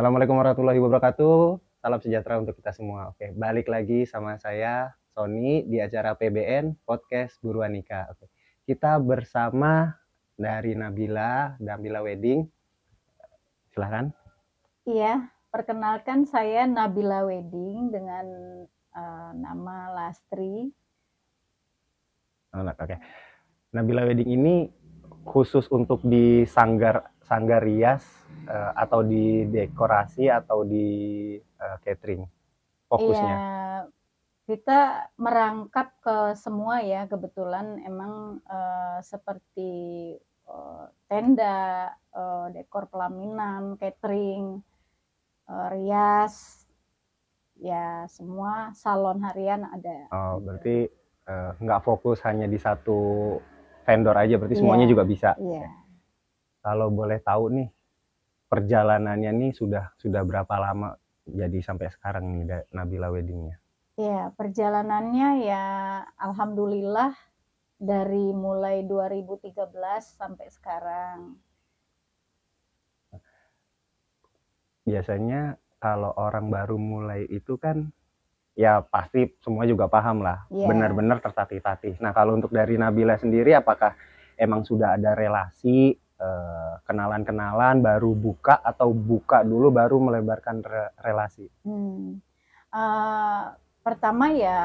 Assalamualaikum warahmatullahi wabarakatuh. Salam sejahtera untuk kita semua. Oke, balik lagi sama saya Sony di acara PBN Podcast Buruan Nikah. Oke. Kita bersama dari Nabila Wedding. Silahkan. Iya, perkenalkan saya Nabila Wedding dengan nama Lastri. Oke. Nabila Wedding ini khusus untuk di sanggar rias atau di dekorasi atau di catering Iya, fokusnya. kita merangkap ke semua ya, kebetulan emang seperti tenda, dekor pelaminan, catering, rias, ya semua salon harian ada. Oh, Gitu. berarti nggak fokus hanya di satu vendor aja, berarti Iya, semuanya juga bisa. iya. Kalau boleh tahu nih, perjalanannya nih sudah berapa lama jadi sampai sekarang nih Nabila Weddingnya? Ya, perjalanannya ya alhamdulillah dari mulai 2013 sampai sekarang. Biasanya kalau orang baru mulai itu kan ya pasti semua juga paham lah, Ya, benar-benar tertatih-tatih. Nah, kalau untuk dari Nabila sendiri apakah emang sudah ada relasi kenalan-kenalan baru buka atau buka dulu baru melebarkan relasi? Uh, pertama ya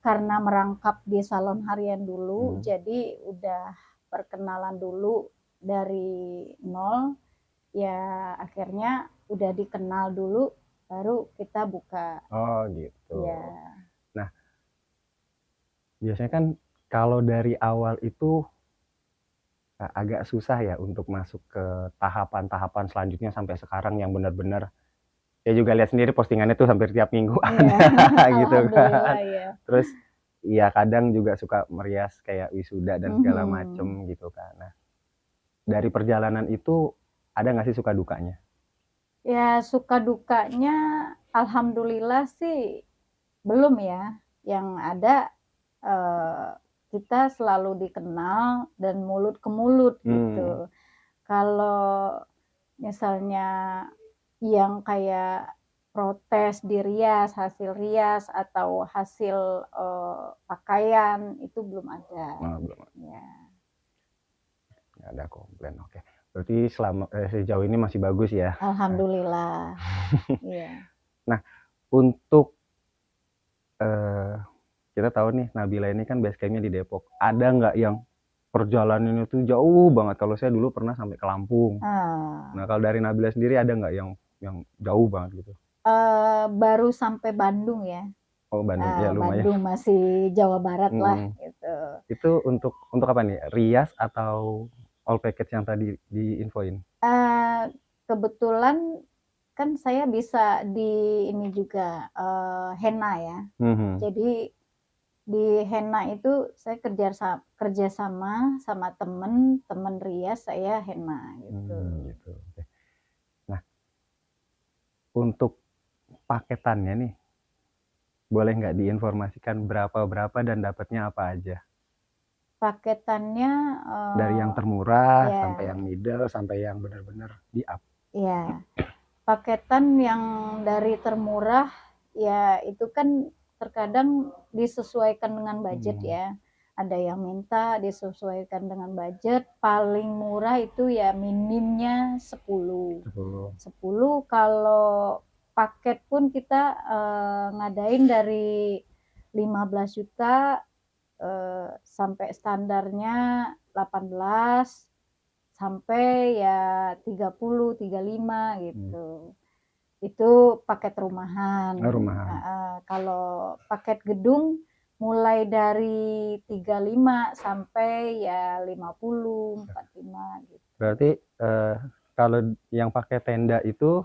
karena merangkap di salon harian dulu, jadi udah perkenalan dulu dari nol, ya akhirnya udah dikenal dulu, baru kita buka. Oh gitu. Ya. Nah, biasanya kan kalau dari awal itu agak susah ya untuk masuk ke tahapan-tahapan selanjutnya sampai sekarang yang benar-benar saya juga lihat sendiri postingannya tuh hampir tiap minggu ada gitu kan. Ya. Terus ya kadang juga suka merias kayak wisuda dan segala macem gitu kan. Nah, dari perjalanan itu ada nggak sih suka dukanya? Ya suka dukanya alhamdulillah sih belum ya. Yang ada kita selalu dikenal dan mulut ke mulut gitu. Kalau misalnya yang kayak protes di rias, hasil rias atau hasil pakaian itu belum ada. Oh, belum. Ya. Nggak ada komplain. Oke. Berarti sejauh ini masih bagus ya. Alhamdulillah. Iya. Nah, untuk kita tahu nih Nabila ini kan basecampnya di Depok. Ada nggak yang perjalanannya tuh jauh banget? Kalau saya dulu pernah sampai ke Lampung. Nah, kalau dari Nabila sendiri ada nggak yang jauh banget gitu? Baru sampai Bandung ya. Oh, Bandung. Ya lumayan. Bandung masih Jawa Barat lah gitu. Itu untuk apa nih? Rias atau all package yang tadi diinfoin? Kebetulan kan saya bisa di ini juga henna ya. Jadi di henna itu saya kerja sama teman rias, saya henna gitu. Gitu. Nah, untuk paketannya nih, boleh nggak diinformasikan berapa dan dapatnya apa aja? Paketannya dari yang termurah sampai yang middle sampai yang benar-benar di up. Iya. Paketan yang dari termurah ya itu kan terkadang disesuaikan dengan budget ya. Ada yang minta disesuaikan dengan budget, paling murah itu ya minimnya 10. 10 kalau paket pun kita ngadain dari 15 juta sampai standarnya 18 sampai ya 30, 35 gitu. Itu paket rumahan. Kalau paket gedung mulai dari 35 sampai ya 50, 45 gitu. Berarti kalau yang pakai tenda itu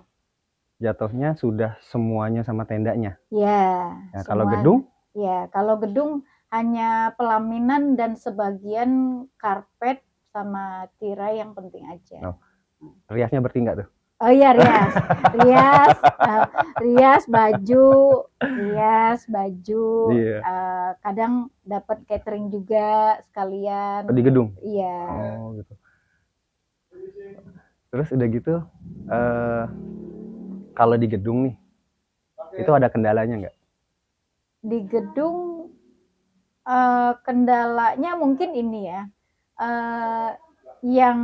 jatuhnya sudah semuanya sama tendanya? Ya. Nah, kalau gedung? Ya, kalau gedung hanya pelaminan dan sebagian karpet sama tirai yang penting aja. Oh. Riasnya berarti enggak tuh? Oh iya, rias baju, kadang dapat catering juga sekalian. Di gedung? Iya. Oh gitu. Terus udah gitu kalau di gedung nih itu ada kendalanya nggak? Di gedung kendalanya mungkin ini ya, yang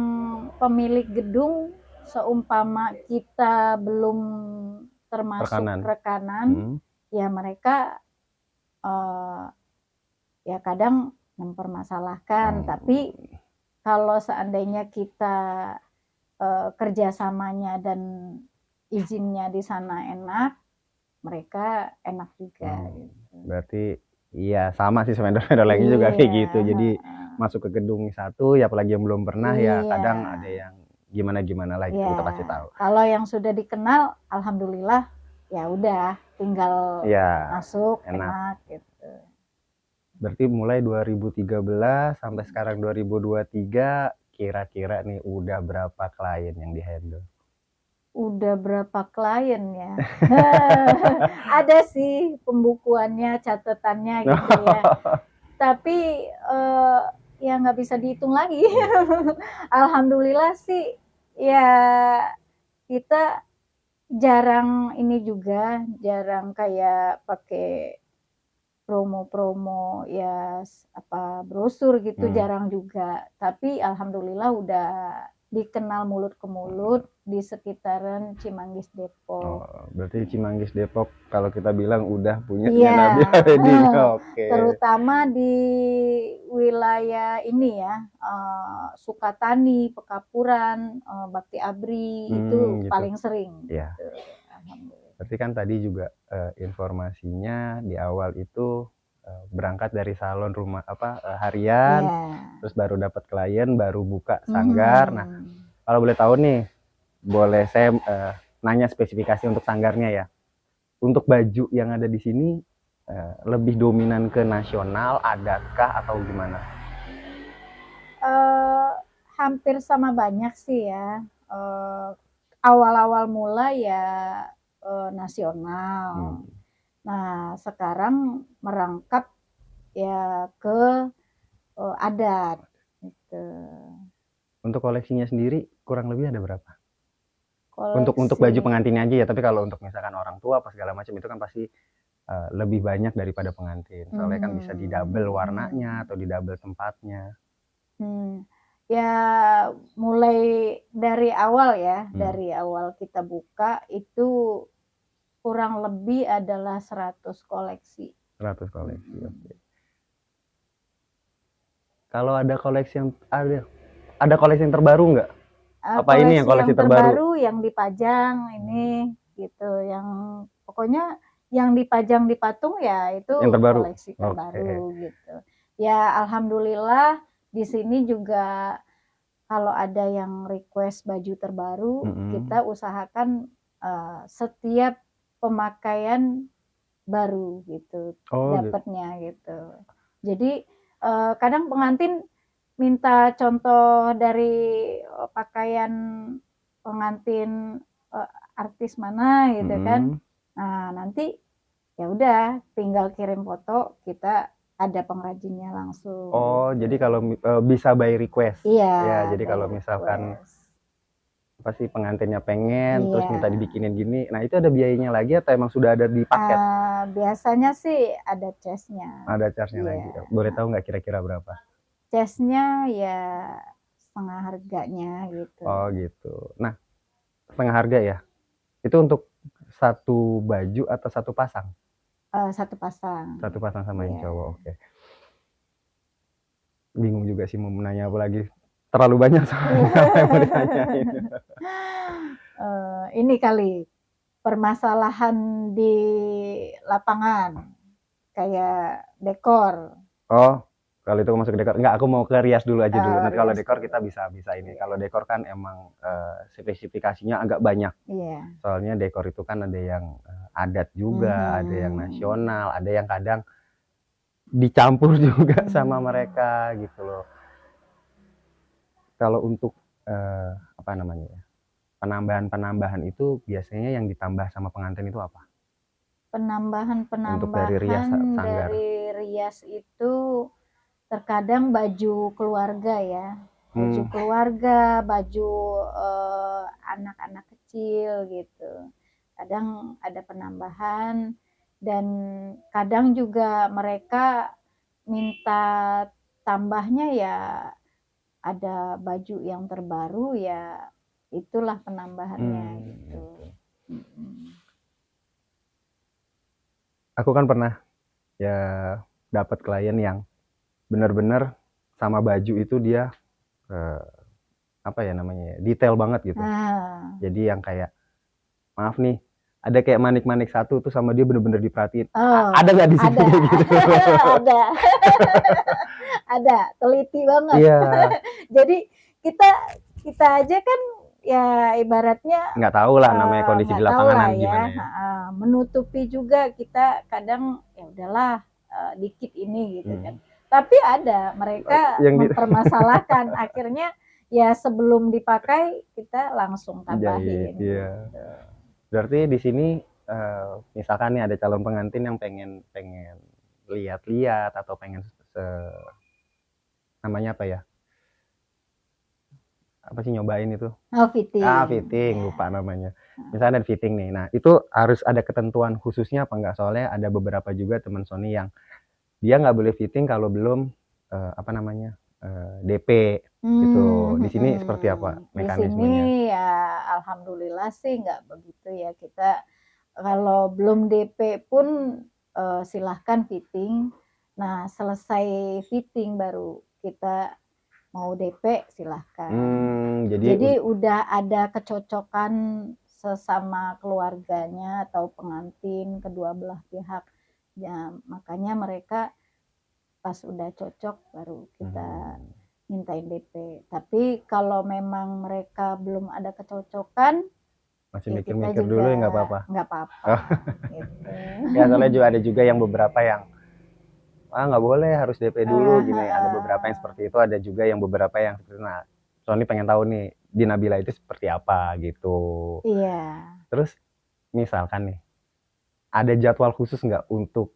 pemilik gedung seumpama kita belum termasuk rekanan, ya mereka ya kadang mempermasalahkan. Tapi kalau seandainya kita kerjasamanya dan izinnya di sana enak, mereka enak juga. Gitu. Berarti iya sama sih vendor-vendor lainnya juga kayak gitu. Jadi masuk ke gedung satu, ya apalagi yang belum pernah ya kadang ada yang gimana lah gitu, kita pasti tahu. Kalau yang sudah dikenal, alhamdulillah ya udah tinggal masuk enak gitu. Berarti mulai 2013 sampai sekarang 2023 kira-kira nih udah berapa klien yang dihandle? Udah berapa klien ya? Ada sih pembukuannya, catatannya gitu ya. Tapi ya nggak bisa dihitung lagi. Alhamdulillah sih ya kita jarang ini juga, jarang kayak pakai promo-promo ya apa brosur gitu, jarang juga. Tapi alhamdulillah udah dikenal mulut ke mulut di sekitaran Cimanggis Depok. Berarti Cimanggis Depok kalau kita bilang udah punya Nabila Wedding. Terutama di wilayah ini ya, Sukatani, Pekapuran, Bakti Abri itu gitu. Paling sering. Ya. Gitu. Berarti kan tadi juga informasinya di awal itu berangkat dari salon rumah harian, terus baru dapat klien, baru buka sanggar. Nah, kalau boleh tahu nih, boleh saya nanya spesifikasi untuk sanggarnya ya. Untuk baju yang ada di sini lebih dominan ke nasional, adatkah atau gimana? Hampir sama banyak sih ya. Awal-awal mula ya nasional. Nah, sekarang merangkap ya ke adat gitu. Untuk koleksinya sendiri kurang lebih ada berapa? Untuk baju pengantinnya aja ya, tapi kalau untuk misalkan orang tua apa segala macam itu kan pasti lebih banyak daripada pengantin. Soalnya kan bisa di double warnanya atau di double tempatnya. Ya mulai dari awal ya, dari awal kita buka itu kurang lebih adalah 100 koleksi. 100 koleksi, oke. Kalau ada koleksi yang ada koleksi yang terbaru nggak? Apa ini yang koleksi terbaru? Yang dipajang ini gitu, yang pokoknya yang dipajang di patung ya itu yang terbaru. Koleksi terbaru gitu. Ya alhamdulillah di sini juga kalau ada yang request baju terbaru, kita usahakan setiap pemakaian baru gitu dapatnya gitu. Jadi kadang pengantin minta contoh dari pakaian pengantin artis mana gitu kan. Nah, nanti ya udah tinggal kirim foto, kita ada pengrajinnya langsung. Oh, gitu. Jadi kalau bisa by request. Iya. Ya, jadi kalau misalkan apa sih pengantinnya pengen terus minta dibikinin gini, nah itu ada biayanya lagi atau emang sudah ada di paket? Biasanya sih ada charge-nya. Ada charge-nya lagi. Boleh tahu nggak kira-kira berapa? Charge-nya ya setengah harganya gitu. Oh gitu. Nah, setengah harga ya. Itu untuk satu baju atau satu pasang? Satu pasang. Satu pasang sama yang cowok, oke. Bingung juga sih mau menanya apa lagi. Terlalu banyak soalnya yang mau ditanyain. Ini kali permasalahan di lapangan kayak dekor. Oh, kalau itu masuk ke dekor, enggak, aku mau ke rias dulu aja dulu. Nanti kalau dekor kita bisa ini. Kalau dekor kan emang spesifikasinya agak banyak. Soalnya dekor itu kan ada yang adat juga, ada yang nasional, ada yang kadang dicampur juga sama mereka gitu loh. Kalau untuk apa namanya ya, penambahan itu biasanya yang ditambah sama pengantin itu apa? Penambahan untuk dari rias itu terkadang baju keluarga ya, baju keluarga, baju anak-anak kecil gitu. Kadang ada penambahan dan kadang juga mereka minta tambahnya ya ada baju yang terbaru ya itulah penambahannya gitu. Aku kan pernah ya dapat klien yang benar-benar sama baju itu dia apa ya namanya, detail banget gitu. Jadi yang kayak maaf nih, ada kayak manik-manik satu tuh sama dia bener-bener diperhatiin. Ada nggak di sini? Ada. Gitu? Ada. Ada, teliti banget. Iya. Jadi kita aja kan ya ibaratnya nggak tahu lah namanya kondisi di lapangan gimana ya. Menutupi juga kita kadang ya udahlah dikit ini gitu kan. Tapi ada mereka yang mempermasalahkan akhirnya ya sebelum dipakai kita langsung tambahin. Iya. Gitu. Berarti di sini misalkan nih ada calon pengantin yang pengen lihat-lihat atau pengen namanya apa ya? Apa sih nyobain itu? Fitting. Fitting, lupa namanya. Misalnya ada fitting nih. Nah, itu harus ada ketentuan khususnya apa enggak? Soalnya ada beberapa juga teman Sony yang dia nggak boleh fitting kalau belum DP gitu. Di sini seperti apa mekanismenya? Di sini ya alhamdulillah sih nggak begitu ya. Kita kalau belum DP pun silahkan fitting. Nah, selesai fitting baru kita mau DP silahkan. Jadi udah ada kecocokan sesama keluarganya atau pengantin kedua belah pihak. Ya, makanya mereka pas udah cocok baru kita mintain DP. Tapi kalau memang mereka belum ada kecocokan, masih mikir-mikir dulu ya nggak apa-apa. Nggak apa-apa. Gitu. Ya soalnya juga ada juga yang beberapa yang nggak boleh harus DP dulu gini. Ada beberapa yang seperti itu, ada juga yang beberapa yang seperti nah Sony pengen tahu nih di Nabila itu seperti apa gitu. Iya. Terus misalkan nih ada jadwal khusus nggak untuk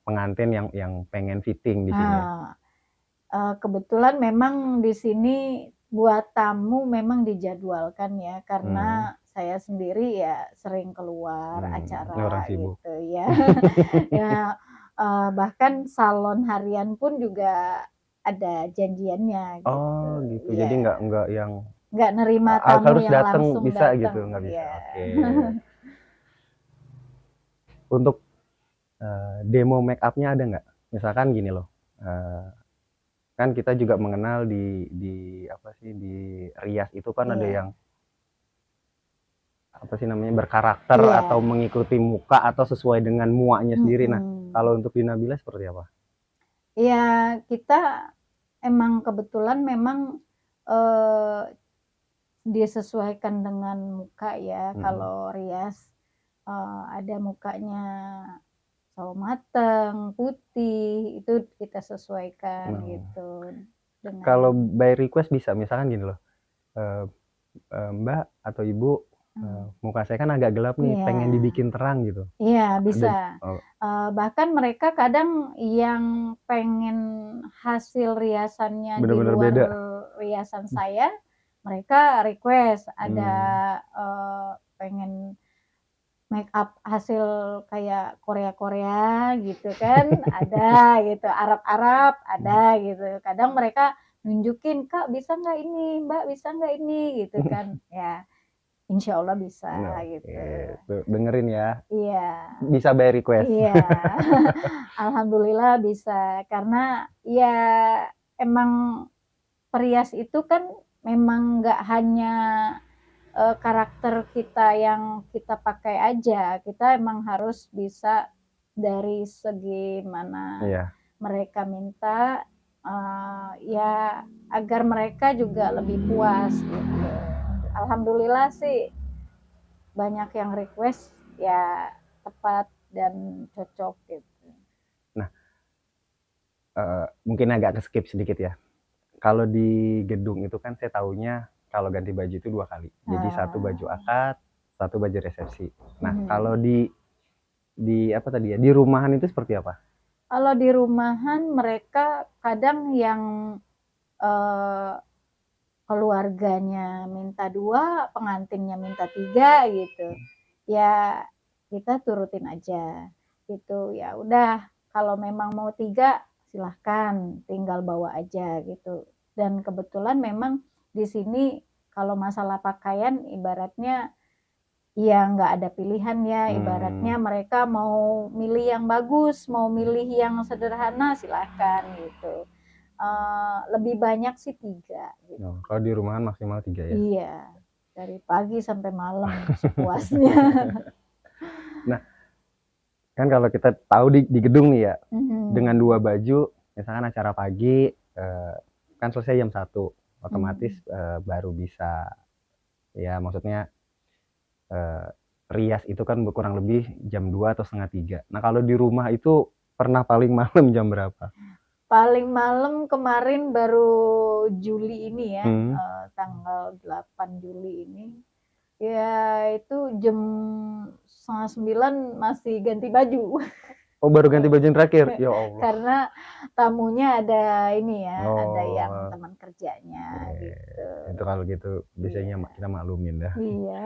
pengantin yang pengen fitting di sini? Kebetulan memang di sini buat tamu memang dijadwalkan ya karena saya sendiri ya sering keluar acara gitu ya. Ya bahkan salon harian pun juga ada janjiannya gitu. Oh gitu. Ya. Jadi nggak yang nggak nerima tamu harus yang datang langsung bisa datang. Gitu nggak bisa. Ya. Oke. Untuk demo make upnya ada nggak? Misalkan gini loh. Kan kita juga mengenal di apa sih di rias itu kan ada yang apa sih namanya berkarakter atau mengikuti muka atau sesuai dengan muanya sendiri. Nah, kalau untuk di Nabila seperti apa? Ya kita emang kebetulan memang disesuaikan dengan muka ya. Kalau rias ada mukanya sawo mateng, putih, itu kita sesuaikan gitu. Kalau by request bisa, misalkan gini loh, Mbak atau Ibu, muka saya kan agak gelap nih, pengen dibikin terang gitu. Iya bisa. Bahkan mereka kadang yang pengen hasil riasannya bener-bener di luar beda. Riasan saya, mereka request ada pengen make up hasil kayak Korea gitu kan, ada gitu, Arab ada gitu. Kadang mereka nunjukin, Kak bisa nggak ini, Mbak bisa nggak ini gitu kan. Ya insya Allah bisa gitu. Dengerin ya. Iya. Bisa by request. Iya. Alhamdulillah bisa karena ya emang perias itu kan memang nggak hanya karakter kita yang kita pakai aja, kita emang harus bisa dari segi mana mereka minta ya agar mereka juga lebih puas gitu. Alhamdulillah sih banyak yang request ya tepat dan cocok gitu. Nah, mungkin agak ke-skip sedikit ya. Kalau di gedung itu kan saya taunya kalau ganti baju itu 2 kali. Jadi 1 baju akad, 1 baju resepsi. Nah, kalau di apa tadi ya? Di rumahan itu seperti apa? Kalau di rumahan mereka kadang yang keluarganya minta 2, pengantinnya minta 3 gitu. Ya kita turutin aja gitu. Ya udah, kalau memang mau 3 silahkan tinggal bawa aja gitu. Dan kebetulan memang di sini kalau masalah pakaian ibaratnya ya nggak ada pilihan ya, ibaratnya mereka mau milih yang bagus, mau milih yang sederhana silahkan gitu. Lebih banyak sih 3 gitu. Oh, kalau di rumahan maksimal 3 ya? Iya, dari pagi sampai malam sepuasnya. Nah, kan kalau kita tahu di gedung nih ya, dengan 2 baju, misalkan acara pagi, kan selesai jam 1, otomatis baru bisa, ya maksudnya rias itu kan kurang lebih jam 2 atau setengah 3. Nah kalau di rumah itu pernah paling malam jam berapa? Paling malam kemarin baru Juli ini ya, tanggal 8 Juli ini. Ya itu jam 8:30 masih ganti baju. Oh baru ganti baju yang terakhir? Ya Allah. Karena tamunya ada ini ya, ada yang teman kerjanya gitu. Itu kalau gitu biasanya kita maklumin dah. Iya.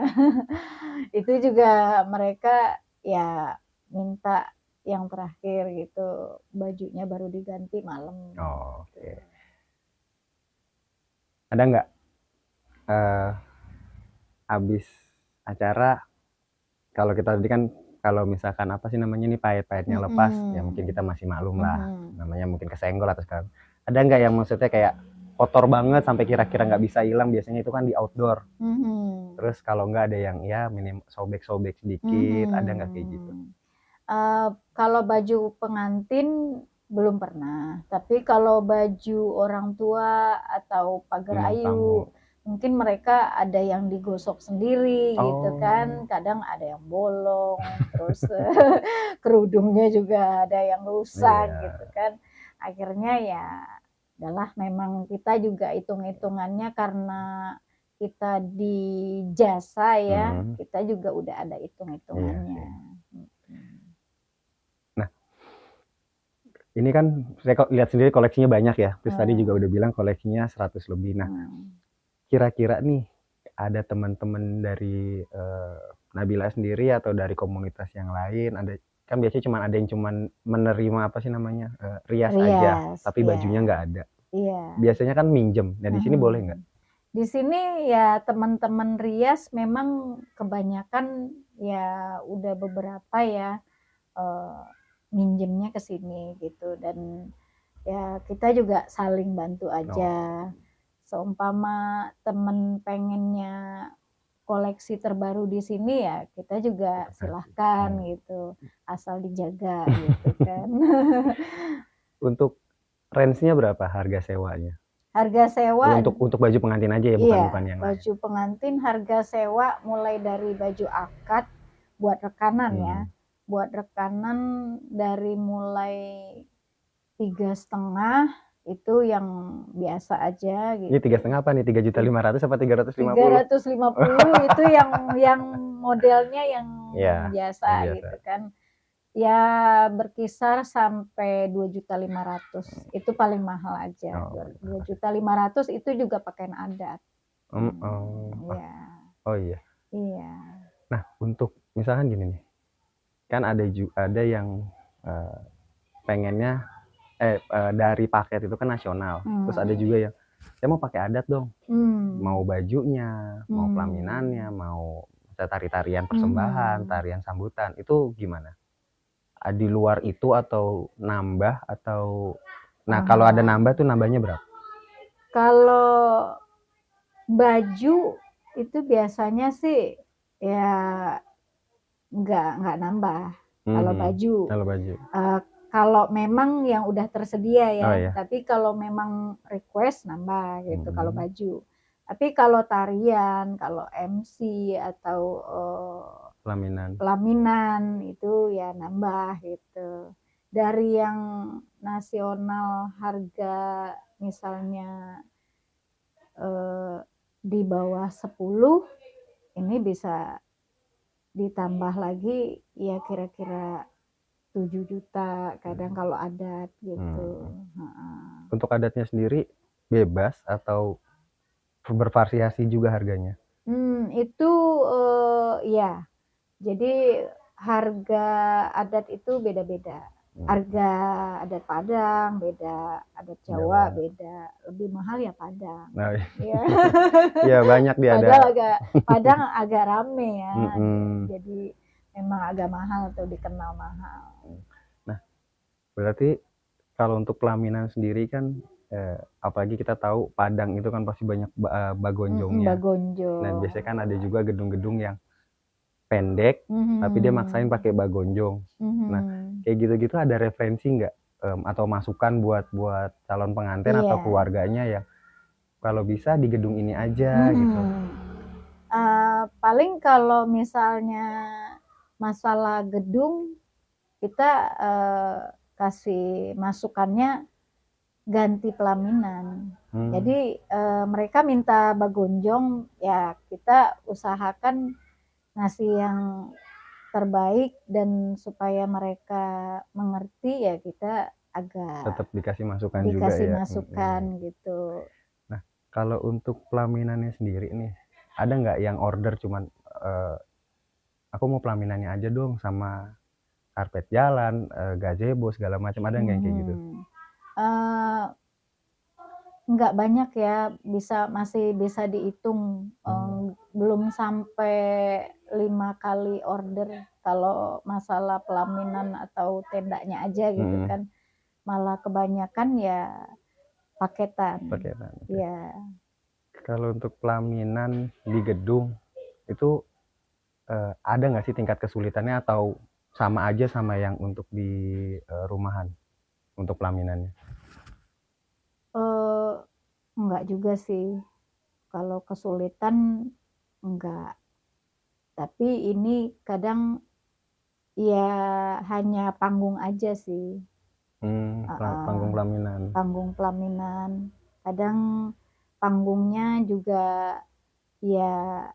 Itu juga mereka ya minta yang terakhir gitu, bajunya baru diganti malam. Oh, oke. Ada nggak habis acara, kalau kita tadi kan kalau misalkan apa sih namanya nih pahit-pahitnya lepas, ya mungkin kita masih maklum lah, namanya mungkin kesenggol atau sekarang. Ada nggak yang maksudnya kayak kotor banget sampai kira-kira nggak bisa hilang, biasanya itu kan di outdoor. Terus kalau nggak ada yang ya minim sobek-sobek sedikit, ada nggak kayak gitu? Kalau baju pengantin belum pernah, tapi kalau baju orang tua atau pagar ayu mungkin mereka ada yang digosok sendiri gitu kan, kadang ada yang bolong, terus kerudungnya juga ada yang rusak gitu kan. Akhirnya ya adalah memang kita juga hitung-hitungannya karena kita di jasa ya, kita juga udah ada hitung-hitungannya. Nah, ini kan saya lihat sendiri koleksinya banyak ya, terus tadi juga udah bilang koleksinya 100 lebih. Nah, kira-kira nih ada teman-teman dari Nabila sendiri atau dari komunitas yang lain, ada kan biasanya cuma ada yang cuma menerima apa sih namanya rias aja, tapi bajunya nggak ada. Biasanya kan minjem. Nah di sini boleh nggak? Di sini ya teman-teman rias memang kebanyakan ya udah beberapa ya minjemnya ke sini gitu, dan ya kita juga saling bantu aja. Seumpama temen pengennya koleksi terbaru di sini ya kita juga silahkan gitu, asal dijaga gitu kan. Untuk range-nya berapa harga sewanya? Harga sewa untuk baju pengantin aja ya, bukan yang baju lain. Pengantin harga sewa mulai dari baju akad buat rekanan ya, buat rekanan dari mulai 3,5 itu yang biasa aja gitu. Ini 3,5 apa nih? 3.500.000 apa 350? 350 itu yang modelnya yang biasa gitu kan. Ya berkisar sampai 2.500.000 itu paling mahal aja. 2.500.000 itu juga pakaian adat. Oh iya. Iya. Nah untuk misalkan gini nih, kan ada yang pengennya dari paket itu kan nasional, terus ada juga yang saya mau pakai adat dong, mau bajunya, mau pelaminannya, mau tari-tarian persembahan, tarian sambutan, itu gimana? Di luar itu atau nambah atau kalau ada nambah tuh nambahnya berapa? Kalau baju itu biasanya sih ya nggak nambah. Kalau baju kalau memang yang udah tersedia ya, tapi kalau memang request nambah gitu kalau baju. Tapi kalau tarian, kalau MC atau pelaminan itu ya nambah gitu. Dari yang nasional harga misalnya di bawah 10, ini bisa ditambah lagi ya kira-kira 7 juta kadang kalau adat gitu. Untuk adatnya sendiri bebas atau bervariasi juga harganya? Itu ya. Jadi harga adat itu beda-beda. Harga adat Padang beda, adat Jawa Jawa. beda. Lebih mahal ya Padang. Nah, Ya. ya banyak dia ada. Padang agak rame ya. Mm-mm. Jadi memang agak mahal atau dikenal mahal. Nah, berarti kalau untuk pelaminan sendiri kan, apalagi kita tahu Padang itu kan pasti banyak bagonjongnya. Bagonjong. Nah, biasanya kan ada juga gedung-gedung yang pendek, tapi dia maksain pakai bagonjong. Nah, kayak gitu-gitu ada referensi nggak, atau masukan buat calon pengantin atau keluarganya ya? Kalau bisa di gedung ini aja gitu. Paling kalau misalnya masalah gedung, kita kasih masukannya ganti pelaminan. Jadi mereka minta bagonjong, ya kita usahakan ngasih yang terbaik, dan supaya mereka mengerti ya kita agak tetap dikasih masukan juga ya. Gitu. Nah, kalau untuk pelaminannya sendiri nih, ada nggak yang order cuman aku mau pelaminannya aja dong sama karpet jalan, gazebo segala macam, ada nggak yang kayak gitu? Nggak banyak ya, masih bisa dihitung. Belum sampai 5 kali order kalau masalah pelaminan atau tendanya aja gitu kan. Malah kebanyakan ya paketan. Okay. Ya. Kalau untuk pelaminan di gedung itu ada nggak sih tingkat kesulitannya, atau sama aja sama yang untuk di rumahan untuk pelaminannya? Enggak juga sih. Kalau kesulitan enggak. Tapi ini kadang ya hanya panggung aja sih. Panggung pelaminan. Panggung pelaminan. Kadang panggungnya juga ya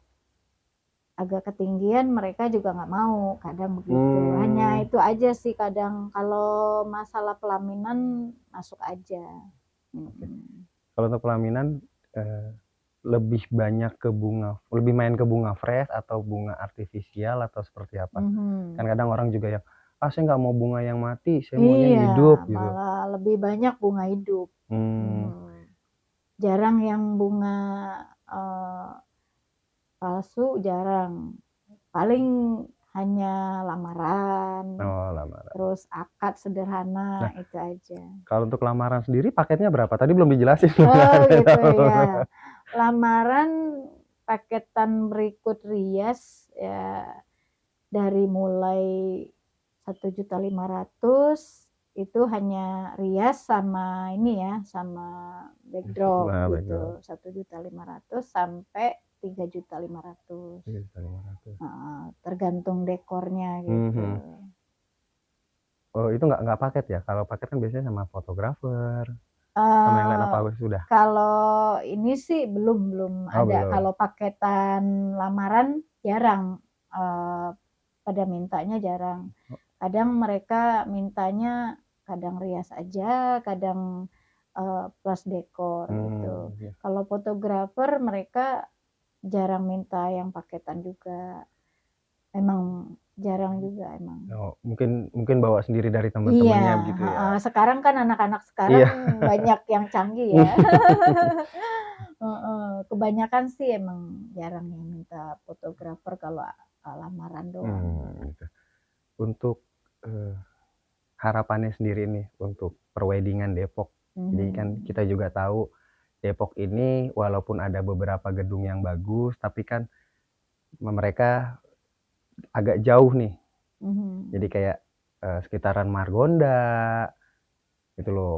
agak ketinggian, mereka juga nggak mau, kadang begitu. Hanya itu aja sih kadang. Kalau masalah pelaminan masuk aja. Kalau untuk pelaminan lebih banyak ke bunga, lebih main ke bunga fresh atau bunga artifisial atau seperti apa? Kan kadang orang juga yang saya nggak mau bunga yang mati, saya maunya yang hidup gitu. Malah lebih banyak bunga hidup. Jarang yang bunga palsu, jarang. Paling hanya lamaran. Terus akad sederhana, itu aja. Kalau untuk lamaran sendiri paketnya berapa? Tadi belum dijelasin. Gitu ya. Lamaran paketan berikut rias ya, dari mulai 1.500.000 itu hanya rias sama ini ya, sama backdrop gitu. 1.500.000 sampai 3.500.000. Tergantung dekornya gitu. Oh, itu nggak paket ya? Kalau paket kan biasanya sama fotografer, sama yang lain, apa sudah? Kalau ini sih belum ada. Kalau paketan lamaran jarang, pada mintanya jarang. Kadang mereka mintanya kadang rias aja, kadang plus dekor gitu. Kalau fotografer mereka jarang minta yang paketan juga. Emang jarang juga emang. Mungkin bawa sendiri dari teman-temannya begitu ya. Sekarang kan anak-anak sekarang banyak yang canggih ya. Kebanyakan sih emang jarang yang minta fotografer kalau lamaran doang. Gitu. Untuk harapannya sendiri nih untuk perweddingan Depok. Jadi kan kita juga tahu Depok ini walaupun ada beberapa gedung yang bagus, tapi kan mereka agak jauh nih. Jadi kayak sekitaran Margonda gitu loh.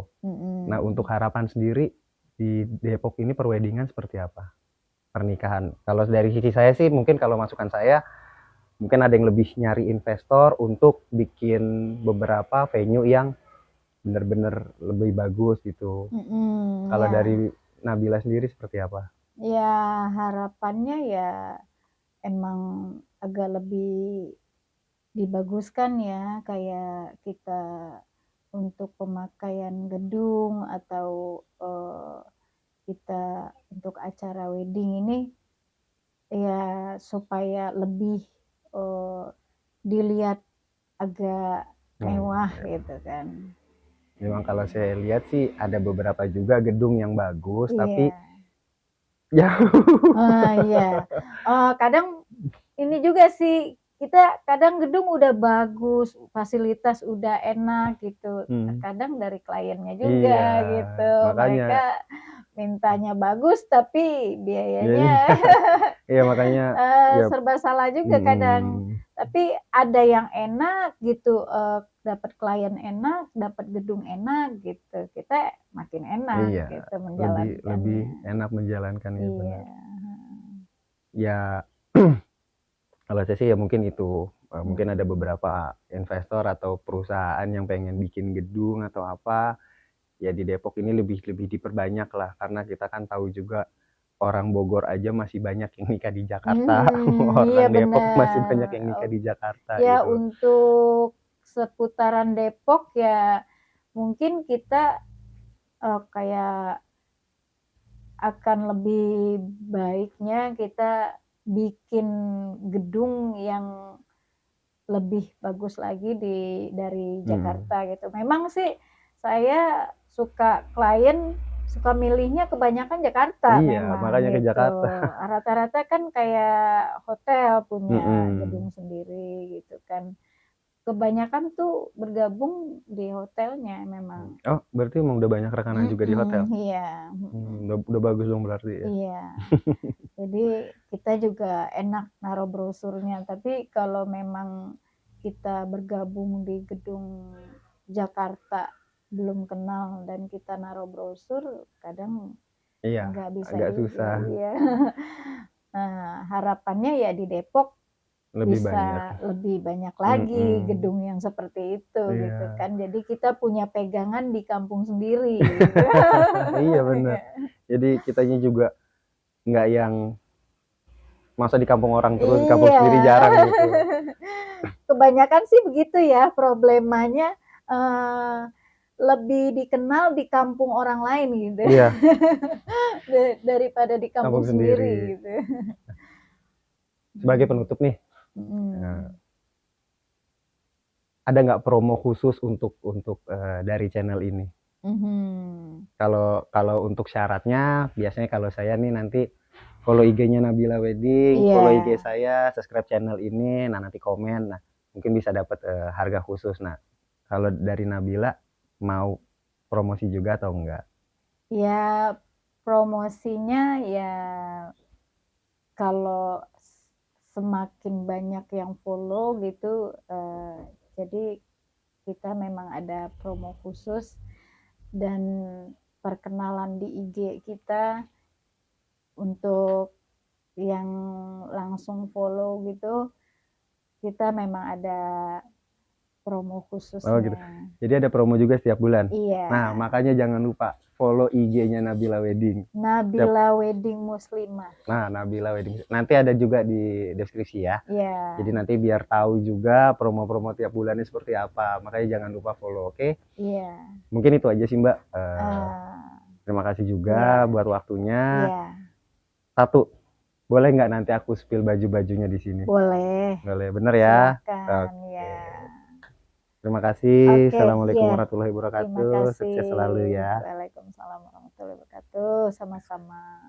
Nah, untuk harapan sendiri di Depok ini perweddingan seperti apa? Pernikahan. Kalau dari sisi saya sih, mungkin kalau masukan saya, mungkin ada yang lebih nyari investor untuk bikin beberapa venue yang benar-benar lebih bagus gitu. Kalau dari Nabila sendiri seperti apa? Ya harapannya ya emang agak lebih dibaguskan ya, kayak kita untuk pemakaian gedung atau kita untuk untuk acara wedding ini ya supaya lebih dilihat agak mewah gitu kan. Memang kalau saya lihat sih ada beberapa juga gedung yang bagus, tapi ya iya. Kadang ini juga sih, kita kadang gedung udah bagus, fasilitas udah enak gitu, kadang dari kliennya juga gitu, mereka mintanya bagus tapi biayanya iya makanya serba salah juga kadang. Tapi ada yang enak gitu, dapat klien enak, dapat gedung enak gitu, kita makin enak gitu menjalankannya. Lebih enak menjalankannya. Iya. Ya kalau saya sih ya mungkin itu, mungkin ada beberapa investor atau perusahaan yang pengen bikin gedung atau apa, ya di Depok ini lebih diperbanyak lah, karena kita kan tahu juga orang Bogor aja masih banyak yang nikah di Jakarta, orang Depok masih banyak yang nikah di Jakarta ya gitu. Untuk seputaran Depok ya mungkin kita kayak akan lebih baiknya kita bikin gedung yang lebih bagus lagi dari Jakarta gitu. Memang sih saya suka milihnya kebanyakan Jakarta. Iya, memang makanya gitu. ke Jakarta. Rata-rata kan kayak hotel punya gedung sendiri gitu kan. Kebanyakan tuh bergabung di hotelnya memang. Oh, berarti emang udah banyak rekanan juga di hotel? Iya. Udah bagus dong berarti ya? Iya. Jadi kita juga enak naruh brosurnya. Tapi kalau memang kita bergabung di gedung Jakarta belum kenal dan kita naruh brosur, kadang nggak bisa agak juga. susah. Iya. Nah, harapannya ya di Depok bisa lebih banyak lagi gedung yang seperti itu gitu kan. Jadi kita punya pegangan di kampung sendiri. Gitu. Iya benar. Jadi kitanya juga nggak yang masa di kampung orang terus, di kampung sendiri jarang gitu. Kebanyakan sih begitu ya problemanya, lebih dikenal di kampung orang lain gitu. Iya. Daripada di kampung sendiri gitu. Sebagai penutup nih, ada nggak promo khusus untuk dari channel ini? Kalau untuk syaratnya, biasanya kalau saya nih nanti follow IG-nya Nabila Wedding, follow IG saya, subscribe channel ini, nah nanti komen, nah mungkin bisa dapat harga khusus. Nah kalau dari Nabila mau promosi juga atau enggak? Ya promosinya ya kalau semakin banyak yang follow gitu, jadi kita memang ada promo khusus dan perkenalan di IG kita untuk yang langsung follow gitu, kita memang ada promo khususnya. Oh gitu. Jadi ada promo juga setiap bulan. Iya. Nah makanya jangan lupa follow IG-nya Nabila Wedding. Nabila Wedding Muslimah. Nah Nabila Wedding. Nanti ada juga di deskripsi ya. Iya. Jadi nanti biar tahu juga promo-promo tiap bulannya seperti apa. Makanya jangan lupa follow, oke? Iya. Mungkin itu aja sih Mbak. Terima kasih juga buat waktunya. Iya. Satu, boleh nggak nanti aku spill baju-bajunya di sini? Boleh. Boleh, bener ya? Silakan, ya. Terima kasih. Oke, Assalamualaikum iya. warahmatullahi wabarakatuh. Terima kasih. Sukses selalu ya. Waalaikumsalam warahmatullahi wabarakatuh. Sama-sama.